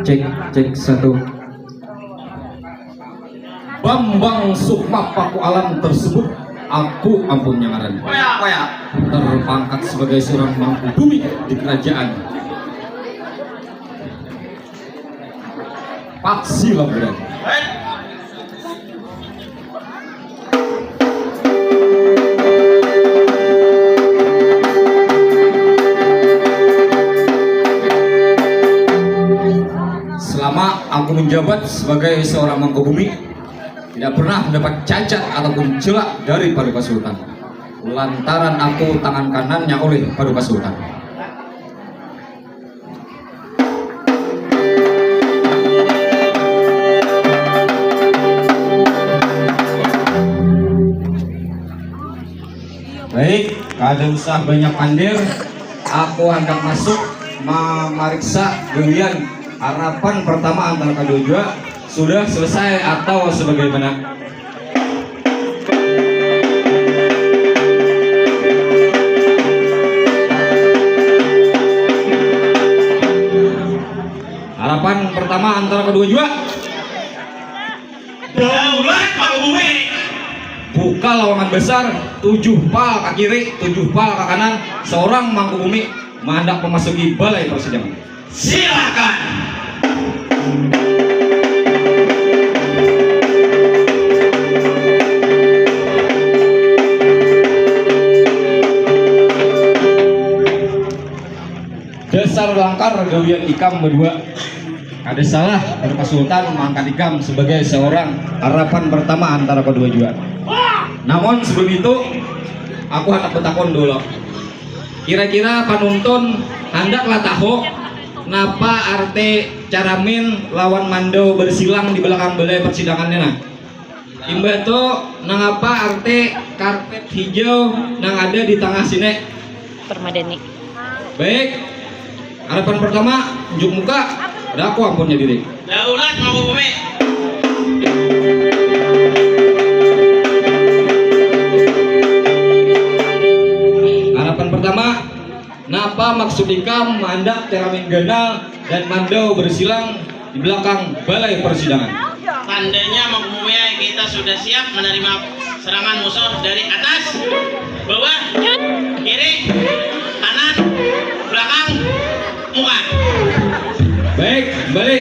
Cek cek satu. Bambang Sukma Paku Alam tersebut aku ampun nyangaran terpangkat sebagai seorang mangku bumi di kerajaan Paksi Lamburan. Selama aku menjabat sebagai seorang mangku bumi, tidak pernah mendapat cacat ataupun celak dari Paduka Sultan. Lantaran aku tangan kanannya oleh Paduka Sultan. Baik, kada usah banyak pandir. Aku hendak masuk memeriksa gelian harapan pertama antara kedua jua sudah selesai atau sebagaimana. Harapan pertama antara kedua jua. Daulat Pak Bumi. Buka lawangan besar, 7 pal ke kiri, 7 pal ke kanan. Seorang mangku bumi hendak memasuki balai persidangan. Silakan. Dasar langkar gawian ikam berdua. Ada salah Paduka Sultan mengangkat ikam sebagai seorang harapan pertama antara kedua jua. Namun sebelum itu aku hendak bertakon dulu. Kira-kira penuntun hendaklah tahu kenapa arte caramin lawan Mando bersilang di belakang balai persidangannya nah. Imba to nangapa arte karpet hijau nang ada di tengah sini. Permadani. Baik. Harapan pertama, unjuk muka. Ada aku ampunnya diri. Daulat Pak Bumi. Harapan pertama, napa maksud ikam mandak teramin ganal dan Mando bersilang di belakang balai persidangan. Tandanya Pak Bumi kita sudah siap menerima serangan musuh dari atas, bawah, kiri, kanan, belakang, muka. Baik, balik.